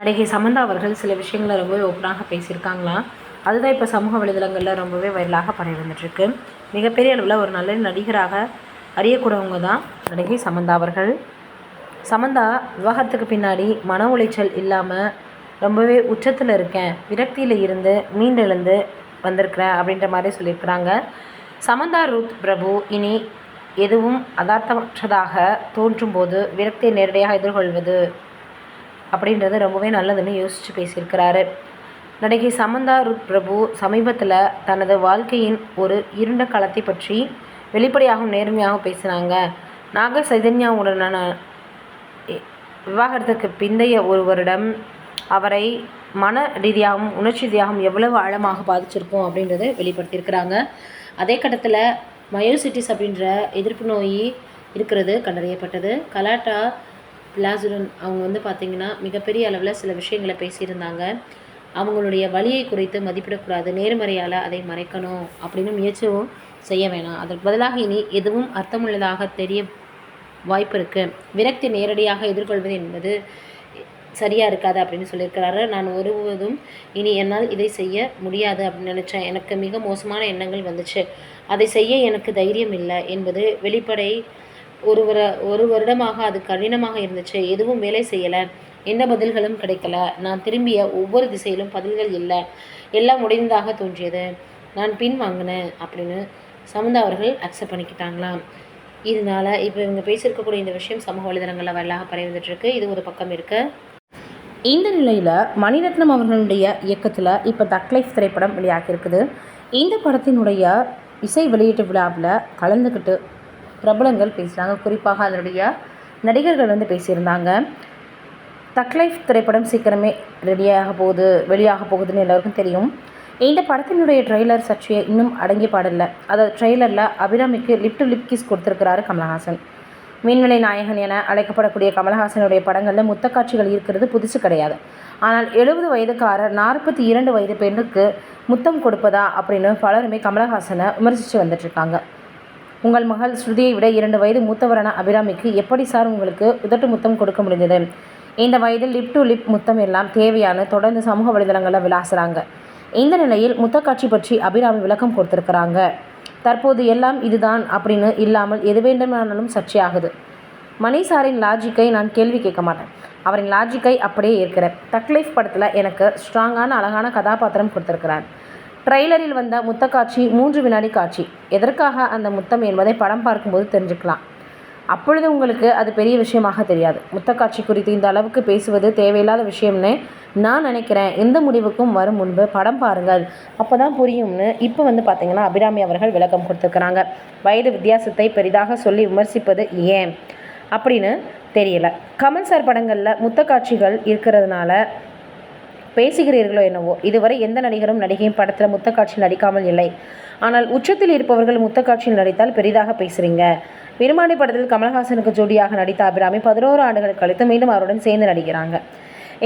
நடிகை சமந்தா அவர்கள் சில விஷயங்களை ரொம்பவே ஓப்பனாக பேசியிருக்காங்களாம். அதுதான் இப்போ சமூக வலைதளங்களில் ரொம்பவே வைரலாக பரவி வந்துட்டுருக்கு. மிகப்பெரிய அளவில் ஒரு நல்ல நடிகராக அறியக்கூடியவங்க தான் நடிகை சமந்தா அவர்கள். சமந்தா விவாகரத்துக்கு பின்னாடி மன உளைச்சல் இல்லாமல் ரொம்பவே உச்சத்தில் இருக்கேன், விரக்தியில் இருந்து மீண்டெழுந்து வந்திருக்கிறேன் அப்படின்ற மாதிரி சொல்லியிருக்கிறாங்க. சமந்தா ரூத் பிரபு இனி எதுவும் யதார்த்தமற்றதாக தோன்றும் போது விரக்தியை நேரடியாக எதிர்கொள்வது அப்படின்றது ரொம்பவே நல்லதுன்னு யோசித்து பேசியிருக்கிறாரு. நடிகை சமந்தா ருத் பிரபு சமீபத்தில் தனது வாழ்க்கையின் ஒரு இருண்ட காலத்தை பற்றி வெளிப்படையாகவும் நேர்மையாகவும் பேசினாங்க. நாக சைதன்யாவுடனான விவாகரத்துக்கு பிந்தைய ஒரு வருடம் அவரை மன ரீதியாகவும் உணர்ச்சி ரீதியாகவும் எவ்வளவு ஆழமாக பாதிச்சிருக்கும் அப்படின்றத வெளிப்படுத்தியிருக்கிறாங்க. அதே கட்டத்தில் மயோசிட்டிஸ் அப்படின்ற எதிர்ப்பு நோய் இருக்கிறது கண்டறியப்பட்டது. கலாட்டா பிளாசுடன் அவங்க பார்த்திங்கன்னா மிகப்பெரிய அளவில் சில விஷயங்களை பேசியிருந்தாங்க. அவங்களுடைய வலியை குறித்து மதிப்பிடக்கூடாது, நேர்மறையால் அதை மறைக்கணும் அப்படின்னு முயற்சியும் செய்ய வேணாம். அதற்கு பதிலாக இனி எதுவும் அர்த்தமுள்ளதாக தெரிய வாய்ப்பு இருக்குது. விரக்தி நேரடியாக எதிர்கொள்வது என்பது சரியாக இருக்காது அப்படின்னு சொல்லியிருக்கிறாரு. நான் ஒருவதும் இனி என்னால் இதை செய்ய முடியாது அப்படின்னு நினச்சேன். எனக்கு மிக மோசமான எண்ணங்கள் வந்துச்சு. அதை செய்ய எனக்கு தைரியம் இல்லை என்பது வெளிப்படை. ஒரு வருடமாக அது கடினமாக இருந்துச்சு. எதுவும் வேலை செய்யலை, எந்த பதில்களும் கிடைக்கல. நான் திரும்பிய ஒவ்வொரு திசையிலும் பதில்கள் இல்லை. எல்லாம் முடிந்ததாக தோன்றியது. நான் பின் வாங்கினேன் அப்படின்னு சமந்தா அவர்கள் அக்செப்ட் பண்ணிக்கிட்டாங்களாம். இதனால் இப்போ இவங்க பேசியிருக்கக்கூடிய இந்த விஷயம் சமூக வலைதளங்களில் வரலாக பரவி வந்துட்டுருக்கு. இது ஒரு பக்கம் இருக்கு. இந்த நிலையில் மணிரத்னம் அவர்களுடைய இயக்கத்தில் இப்போ தக் லைஃப் திரைப்படம் வெளியாகியிருக்குது. இந்த படத்தினுடைய இசை வெளியீட்டு விழாவில் கலந்துக்கிட்டு பிரபலங்கள் பேசுகிறாங்க. குறிப்பாக அதனுடைய நடிகர்கள் பேசியிருந்தாங்க. தக் லைஃப் திரைப்படம் சீக்கிரமே வெளியாக போகுதுன்னு எல்லோருக்கும் தெரியும். இந்த படத்தினுடைய ட்ரெய்லர் சற்றே இன்னும் அடங்கி பாடலை. அதாவது ட்ரெய்லரில் அபிராமிக்கு லிப் டு லிப் கிஸ் கொடுத்துருக்கிறாரு கமலஹாசன். மீன்விலை நாயகன் என அழைக்கப்படக்கூடிய கமலஹாசனுடைய படங்களில் முத்தக்காட்சிகள் இருக்கிறது புதுசு கிடையாது. ஆனால் 70 வயதுக்காரர் 42 வயது பெண்ணுக்கு முத்தம் கொடுப்பதா அப்படின்னு பலருமே கமலஹாசனை விமர்சித்து வந்துட்டுருக்காங்க. உங்கள் மகள் ஸ்ருதியை விட 2 வயது மூத்தவரான அபிராமிக்கு எப்படி சார் உங்களுக்கு உதட்டு முத்தம் கொடுக்க முடிந்தது? இந்த வயதில் லிப் டு லிப் முத்தம் எல்லாம் தேவையான தொடர்ந்து சமூக வலைதளங்களில் விளாசுறாங்க. இந்த நிலையில் முத்தக்காட்சி பற்றி அபிராமி விளக்கம் கொடுத்துருக்குறாங்க. தற்போது எல்லாம் இதுதான் அப்படின்னு இல்லாமல் எது வேண்டுமானாலும் சர்ச்சையாகுது. மணி சாரின் லாஜிக்கை நான் கேள்வி கேட்க மாட்டேன், அவரின் லாஜிக்கை அப்படியே ஏற்கிறேன். தக் லைஃப் படத்தில் எனக்கு ஸ்ட்ராங்கான அழகான கதாபாத்திரம் கொடுத்துருக்கிறார். ட்ரெய்லரில் வந்த முத்தக்காட்சி 3 வினாடி காட்சி. எதற்காக அந்த முத்தம் என்பதை படம் பார்க்கும்போது தெரிஞ்சுக்கலாம். அப்பொழுது உங்களுக்கு அது பெரிய விஷயமாக தெரியாது. முத்தக்காட்சி குறித்து இந்த அளவுக்கு பேசுவது தேவையில்லாத விஷயம்னு நான் நினைக்கிறேன். எந்த முடிவுக்கும் வரும் முன்பு படம் பாருங்கள், அப்போ தான் புரியும்னு இப்போ பார்த்திங்கன்னா அபிராமி அவர்கள் விளக்கம் கொடுத்துருக்குறாங்க. வயது வித்தியாசத்தை பெரிதாக சொல்லி விமர்சிப்பது ஏன் அப்படின்னு தெரியல. கமல் சார் படங்களில் முத்தக்காட்சிகள் இருக்கிறதுனால பேசுகிறீர்களோ என்னவோ. இதுவரை எந்த நடிகரும் நடிகையும் படத்தில் முத்தக்காட்சியில் நடிக்காமல் இல்லை. ஆனால் உச்சத்தில் இருப்பவர்கள் முத்தக்காட்சியில் நடித்தால் பெரிதாக பேசுகிறீங்க. விருமாண்டி படத்தில் கமலஹாசனுக்கு ஜோடியாக நடித்த அபிராமி 11 ஆண்டுகள் கழித்து மீண்டும் அவருடன் சேர்ந்து நடிக்கிறாங்க.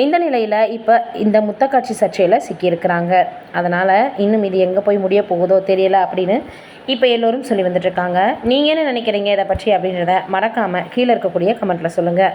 இந்த நிலையில் இப்போ இந்த முத்தக்காட்சி சர்ச்சையில் சிக்கியிருக்கிறாங்க. அதனால் இன்னும் இது எங்கே போய் முடிய போகுதோ தெரியல அப்படின்னு இப்போ எல்லோரும் சொல்லி வந்துட்டுருக்காங்க. நீங்கள் என்ன நினைக்கிறீங்க இதை பற்றி அப்படின்றத மறக்காமல் கீழே இருக்கக்கூடிய கமெண்ட்டில் சொல்லுங்கள்.